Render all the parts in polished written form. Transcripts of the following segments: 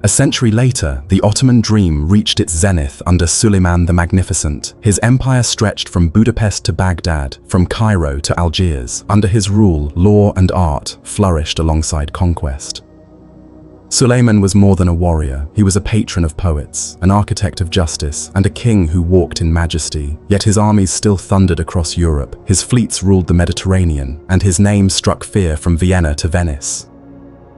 A century later, the Ottoman dream reached its zenith under Suleiman the Magnificent. His empire stretched from Budapest to Baghdad, from Cairo to Algiers. Under his rule, law and art flourished alongside conquest. Suleiman was more than a warrior. He was a patron of poets, an architect of justice, and a king who walked in majesty. Yet his armies still thundered across Europe. His fleets ruled the Mediterranean, and his name struck fear from Vienna to Venice.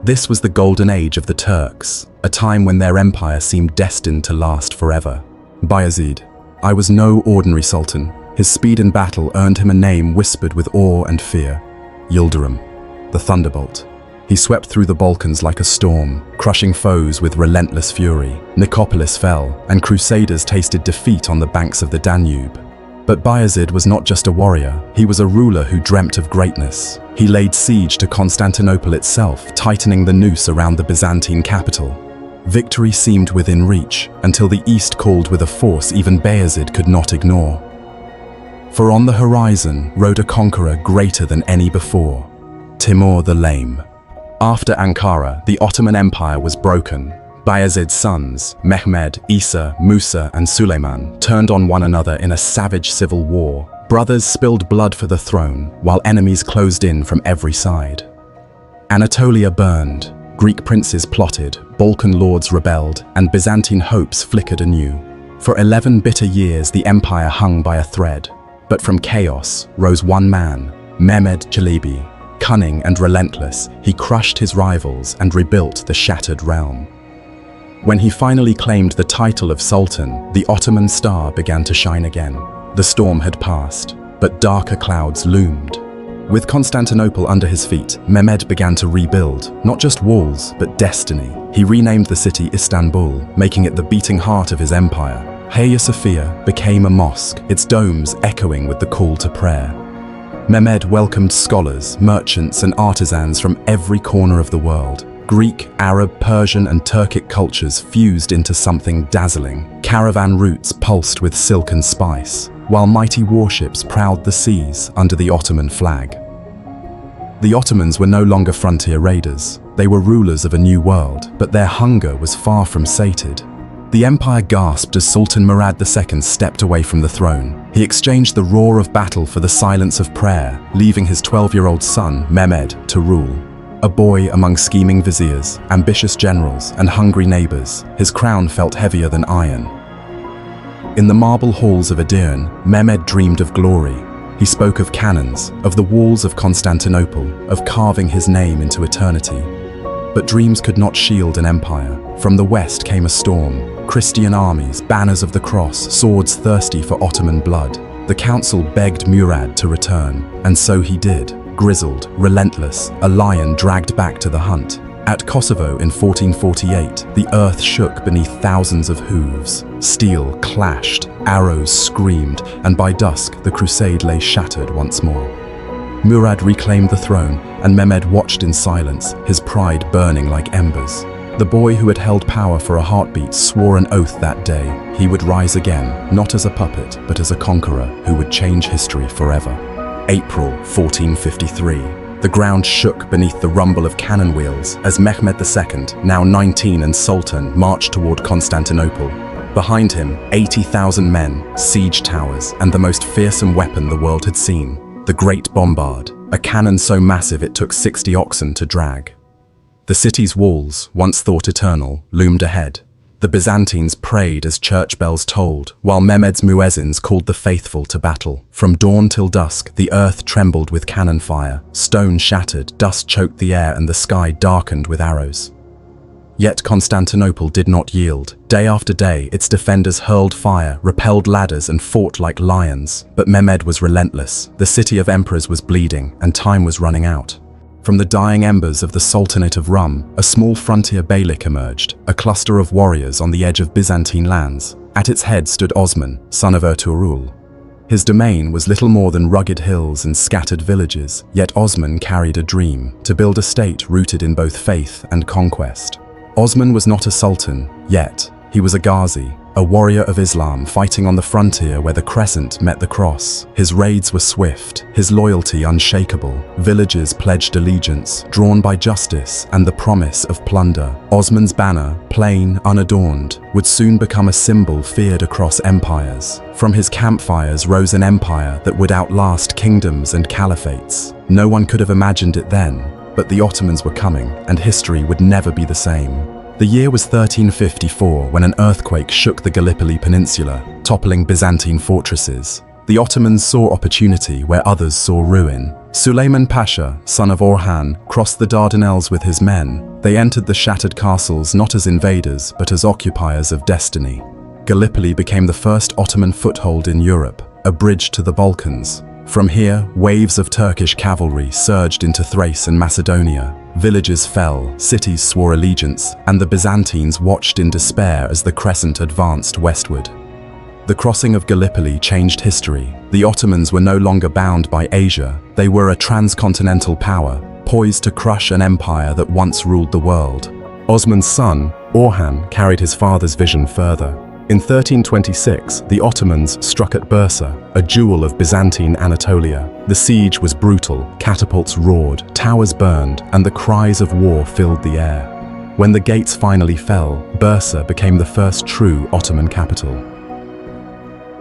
This was the golden age of the Turks, a time when their empire seemed destined to last forever. Bayezid. I was no ordinary sultan. His speed in battle earned him a name whispered with awe and fear. Yildirim, the thunderbolt. He swept through the Balkans like a storm, crushing foes with relentless fury. Nicopolis fell, and crusaders tasted defeat on the banks of the Danube. But Bayezid was not just a warrior, he was a ruler who dreamt of greatness. He laid siege to Constantinople itself, tightening the noose around the Byzantine capital. Victory seemed within reach, until the East called with a force even Bayezid could not ignore. For on the horizon rode a conqueror greater than any before, Timur the Lame. After Ankara, the Ottoman Empire was broken. Bayezid's sons, Mehmed, Isa, Musa, and Suleiman, turned on one another in a savage civil war. Brothers spilled blood for the throne, while enemies closed in from every side. Anatolia burned, Greek princes plotted, Balkan lords rebelled, and Byzantine hopes flickered anew. For 11 bitter years the empire hung by a thread. But from chaos rose one man, Mehmed Çelebi. Cunning and relentless, he crushed his rivals and rebuilt the shattered realm. When he finally claimed the title of Sultan, the Ottoman star began to shine again. The storm had passed, but darker clouds loomed. With Constantinople under his feet, Mehmed began to rebuild, not just walls, but destiny. He renamed the city Istanbul, making it the beating heart of his empire. Hagia Sophia became a mosque, its domes echoing with the call to prayer. Mehmed welcomed scholars, merchants, and artisans from every corner of the world. Greek, Arab, Persian, and Turkic cultures fused into something dazzling. Caravan routes pulsed with silk and spice, while mighty warships prowled the seas under the Ottoman flag. The Ottomans were no longer frontier raiders. They were rulers of a new world, but their hunger was far from sated. The empire gasped as Sultan Murad II stepped away from the throne. He exchanged the roar of battle for the silence of prayer, leaving his 12-year-old son, Mehmed, to rule. A boy among scheming viziers, ambitious generals, and hungry neighbors, his crown felt heavier than iron. In the marble halls of Edirne, Mehmed dreamed of glory. He spoke of cannons, of the walls of Constantinople, of carving his name into eternity. But dreams could not shield an empire. From the west came a storm. Christian armies, banners of the cross, swords thirsty for Ottoman blood. The council begged Murad to return, and so he did. Grizzled, relentless, a lion dragged back to the hunt. At Kosovo in 1448, the earth shook beneath thousands of hooves. Steel clashed, arrows screamed, and by dusk the crusade lay shattered once more. Murad reclaimed the throne, and Mehmed watched in silence, his pride burning like embers. The boy who had held power for a heartbeat swore an oath that day. He would rise again, not as a puppet, but as a conqueror who would change history forever. April 1453. The ground shook beneath the rumble of cannon wheels as Mehmed II, now 19 and Sultan, marched toward Constantinople. Behind him, 80,000 men, siege towers, and the most fearsome weapon the world had seen, the Great Bombard, a cannon so massive it took 60 oxen to drag. The city's walls, once thought eternal, loomed ahead. The Byzantines prayed as church bells tolled, while Mehmed's muezzins called the faithful to battle. From dawn till dusk, the earth trembled with cannon fire. Stone shattered, dust choked the air, and the sky darkened with arrows. Yet Constantinople did not yield. Day after day, its defenders hurled fire, repelled ladders, and fought like lions. But Mehmed was relentless. The city of emperors was bleeding, and time was running out. From the dying embers of the Sultanate of Rum, a small frontier beylik emerged, a cluster of warriors on the edge of Byzantine lands. At its head stood Osman, son of Ertuğrul. His domain was little more than rugged hills and scattered villages, yet Osman carried a dream, to build a state rooted in both faith and conquest. Osman was not a sultan, yet he was a Ghazi, a warrior of Islam fighting on the frontier where the crescent met the cross. His raids were swift, his loyalty unshakable. Villages pledged allegiance, drawn by justice and the promise of plunder. Osman's banner, plain, unadorned, would soon become a symbol feared across empires. From his campfires rose an empire that would outlast kingdoms and caliphates. No one could have imagined it then, but the Ottomans were coming, and history would never be the same. The year was 1354 when an earthquake shook the Gallipoli Peninsula, toppling Byzantine fortresses. The Ottomans saw opportunity where others saw ruin. Suleiman Pasha, son of Orhan, crossed the Dardanelles with his men. They entered the shattered castles not as invaders but as occupiers of destiny. Gallipoli became the first Ottoman foothold in Europe, a bridge to the Balkans. From here, waves of Turkish cavalry surged into Thrace and Macedonia. Villages fell, cities swore allegiance, and the Byzantines watched in despair as the crescent advanced westward. The crossing of Gallipoli changed history. The Ottomans were no longer bound by Asia. They were a transcontinental power, poised to crush an empire that once ruled the world. Osman's son, Orhan, carried his father's vision further. In 1326, the Ottomans struck at Bursa, a jewel of Byzantine Anatolia. The siege was brutal, catapults roared, towers burned, and the cries of war filled the air. When the gates finally fell, Bursa became the first true Ottoman capital.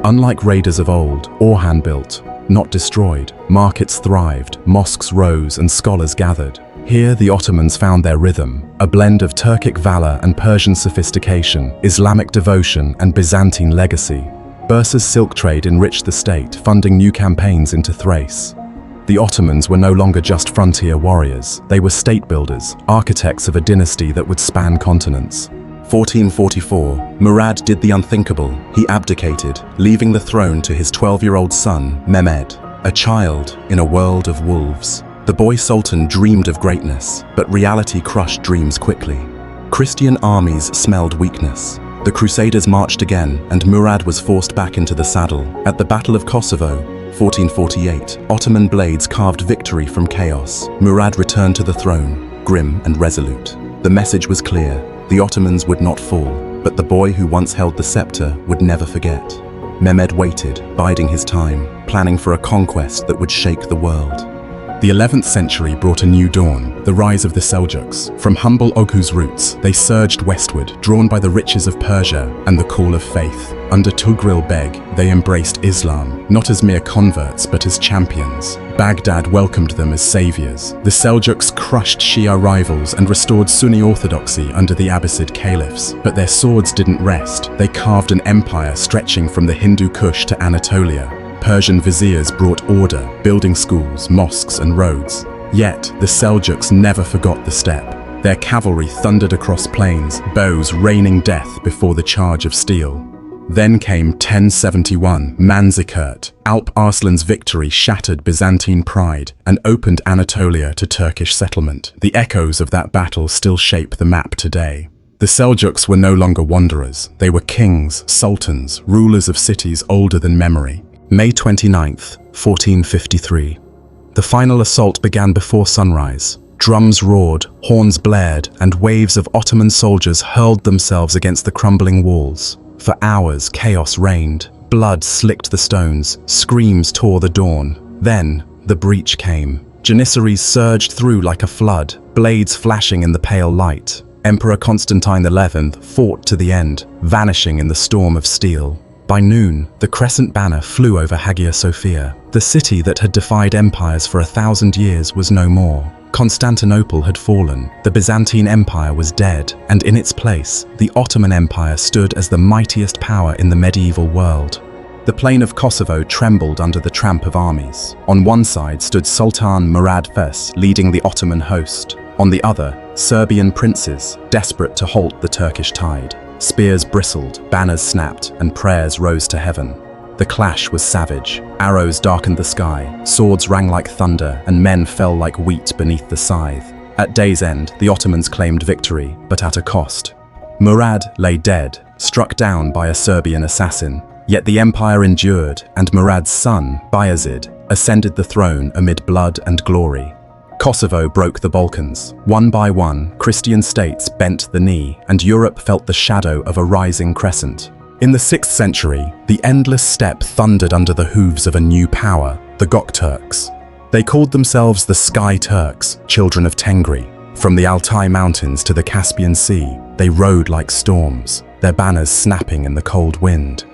Unlike raiders of old, Orhan built, not destroyed. Markets thrived, mosques rose, and scholars gathered. Here the Ottomans found their rhythm, a blend of Turkic valor and Persian sophistication, Islamic devotion and Byzantine legacy. Bursa's silk trade enriched the state, funding new campaigns into Thrace. The Ottomans were no longer just frontier warriors. They were state builders, architects of a dynasty that would span continents. 1444, Murad did the unthinkable. He abdicated, leaving the throne to his 12-year-old son, Mehmed, a child in a world of wolves. The boy sultan dreamed of greatness, but reality crushed dreams quickly. Christian armies smelled weakness. The Crusaders marched again, and Murad was forced back into the saddle. At the Battle of Kosovo, 1448, Ottoman blades carved victory from chaos. Murad returned to the throne, grim and resolute. The message was clear. The Ottomans would not fall, but the boy who once held the scepter would never forget. Mehmed waited, biding his time, planning for a conquest that would shake the world. The 11th century brought a new dawn, the rise of the Seljuks. From humble Oghuz roots, they surged westward, drawn by the riches of Persia and the call of faith. Under Tughril Beg, they embraced Islam, not as mere converts but as champions. Baghdad welcomed them as saviors. The Seljuks crushed Shia rivals and restored Sunni orthodoxy under the Abbasid caliphs. But their swords didn't rest. They carved an empire stretching from the Hindu Kush to Anatolia. Persian viziers brought order, building schools, mosques and roads. Yet, the Seljuks never forgot the steppe. Their cavalry thundered across plains, bows raining death before the charge of steel. Then came 1071, Manzikert. Alp Arslan's victory shattered Byzantine pride and opened Anatolia to Turkish settlement. The echoes of that battle still shape the map today. The Seljuks were no longer wanderers. They were kings, sultans, rulers of cities older than memory. May 29th, 1453. The final assault began before sunrise. Drums roared, horns blared, and waves of Ottoman soldiers hurled themselves against the crumbling walls. For hours, chaos reigned. Blood slicked the stones, screams tore the dawn. Then, the breach came. Janissaries surged through like a flood, blades flashing in the pale light. Emperor Constantine XI fought to the end, vanishing in the storm of steel. By noon, the crescent banner flew over Hagia Sophia. The city that had defied empires for 1,000 years was no more. Constantinople had fallen, the Byzantine Empire was dead, and in its place, the Ottoman Empire stood as the mightiest power in the medieval world. The plain of Kosovo trembled under the tramp of armies. On one side stood Sultan Murad Fes leading the Ottoman host. On the other, Serbian princes, desperate to halt the Turkish tide. Spears bristled, banners snapped, and prayers rose to heaven. The clash was savage. Arrows darkened the sky, swords rang like thunder, and men fell like wheat beneath the scythe. At day's end, the Ottomans claimed victory, but at a cost. Murad lay dead, struck down by a Serbian assassin. Yet the empire endured, and Murad's son, Bayezid, ascended the throne amid blood and glory. Kosovo broke the Balkans. One by one, Christian states bent the knee, and Europe felt the shadow of a rising crescent. In the 6th century, the endless steppe thundered under the hooves of a new power, the Turks. They called themselves the Sky Turks, children of Tengri. From the Altai Mountains to the Caspian Sea, they rode like storms, their banners snapping in the cold wind.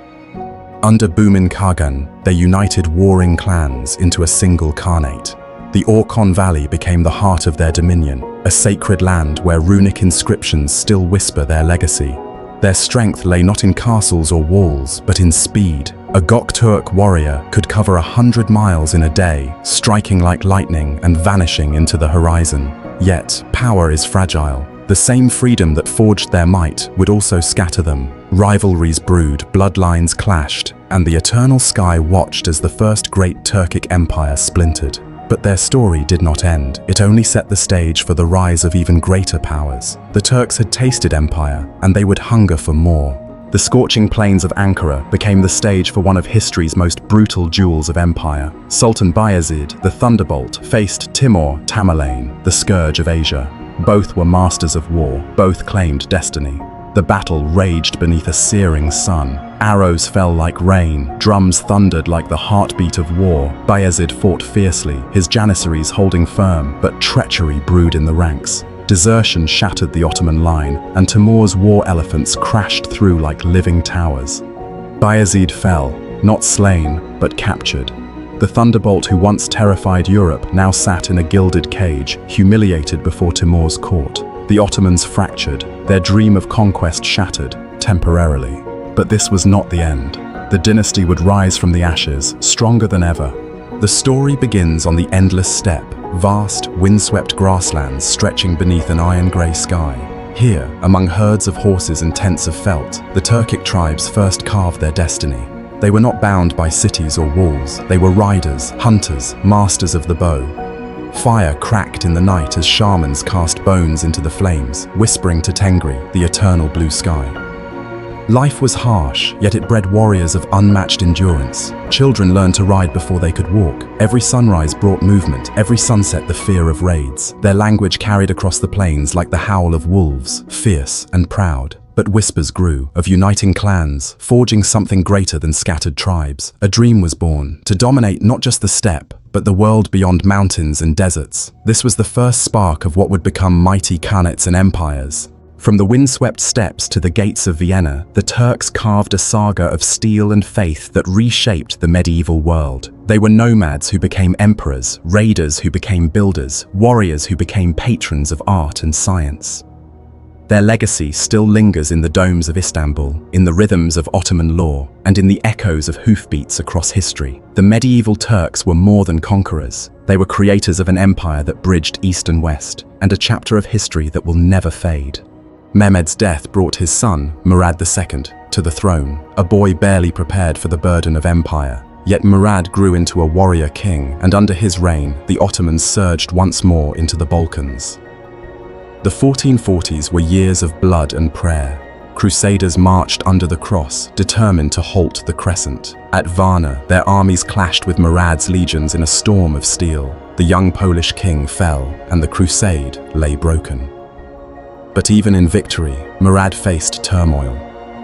Under Bumin Kagan, they united warring clans into a single khanate. The Orkhon Valley became the heart of their dominion, a sacred land where runic inscriptions still whisper their legacy. Their strength lay not in castles or walls, but in speed. A Turk warrior could cover 100 miles in a day, striking like lightning and vanishing into the horizon. Yet, power is fragile. The same freedom that forged their might would also scatter them. Rivalries brewed, bloodlines clashed, and the eternal sky watched as the first great Turkic empire splintered. But their story did not end. It only set the stage for the rise of even greater powers. The Turks had tasted empire, and they would hunger for more. The scorching plains of Ankara became the stage for one of history's most brutal duels of empire. Sultan Bayezid, the Thunderbolt, faced Timur Tamerlane, the Scourge of Asia. Both were masters of war, both claimed destiny. The battle raged beneath a searing sun. Arrows fell like rain, drums thundered like the heartbeat of war. Bayezid fought fiercely, his janissaries holding firm, but treachery brewed in the ranks. Desertion shattered the Ottoman line, and Timur's war elephants crashed through like living towers. Bayezid fell, not slain, but captured. The Thunderbolt who once terrified Europe now sat in a gilded cage, humiliated before Timur's court. The Ottomans fractured, their dream of conquest shattered, temporarily. But this was not the end. The dynasty would rise from the ashes, stronger than ever. The story begins on the endless steppe, vast, windswept grasslands stretching beneath an iron-grey sky. Here, among herds of horses and tents of felt, the Turkic tribes first carved their destiny. They were not bound by cities or walls. They were riders, hunters, masters of the bow. Fire cracked in the night as shamans cast bones into the flames, whispering to Tengri, the eternal blue sky. Life was harsh, yet it bred warriors of unmatched endurance. Children learned to ride before they could walk. Every sunrise brought movement, every sunset the fear of raids. Their language carried across the plains like the howl of wolves, fierce and proud. But whispers grew, of uniting clans, forging something greater than scattered tribes. A dream was born, to dominate not just the steppe, but the world beyond mountains and deserts. This was the first spark of what would become mighty khanates and empires. From the windswept steppes to the gates of Vienna, the Turks carved a saga of steel and faith that reshaped the medieval world. They were nomads who became emperors, raiders who became builders, warriors who became patrons of art and science. Their legacy still lingers in the domes of Istanbul, in the rhythms of Ottoman law, and in the echoes of hoofbeats across history. The medieval Turks were more than conquerors. They were creators of an empire that bridged east and west, and a chapter of history that will never fade. Mehmed's death brought his son, Murad II, to the throne, a boy barely prepared for the burden of empire. Yet Murad grew into a warrior king, and under his reign, the Ottomans surged once more into the Balkans. The 1440s were years of blood and prayer. Crusaders marched under the cross, determined to halt the crescent. At Varna, their armies clashed with Murad's legions in a storm of steel. The young Polish king fell, and the crusade lay broken. But even in victory, Murad faced turmoil.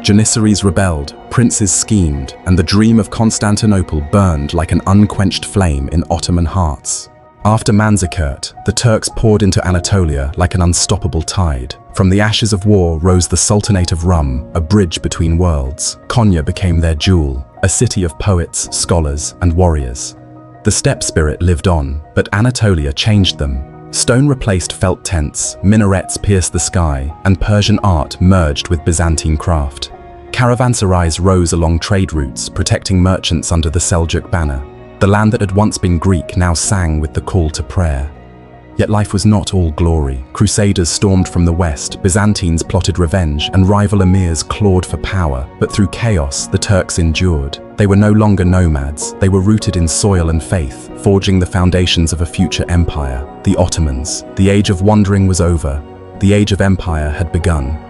Janissaries rebelled, princes schemed, and the dream of Constantinople burned like an unquenched flame in Ottoman hearts. After Manzikert, the Turks poured into Anatolia like an unstoppable tide. From the ashes of war rose the Sultanate of Rum, a bridge between worlds. Konya became their jewel, a city of poets, scholars, and warriors. The steppe spirit lived on, but Anatolia changed them. Stone replaced felt tents, minarets pierced the sky, and Persian art merged with Byzantine craft. Caravanserais rose along trade routes, protecting merchants under the Seljuk banner. The land that had once been Greek now sang with the call to prayer. Yet life was not all glory. Crusaders stormed from the west, Byzantines plotted revenge, and rival emirs clawed for power. But through chaos, the Turks endured. They were no longer nomads. They were rooted in soil and faith, forging the foundations of a future empire. The Ottomans. The age of wandering was over. The age of empire had begun.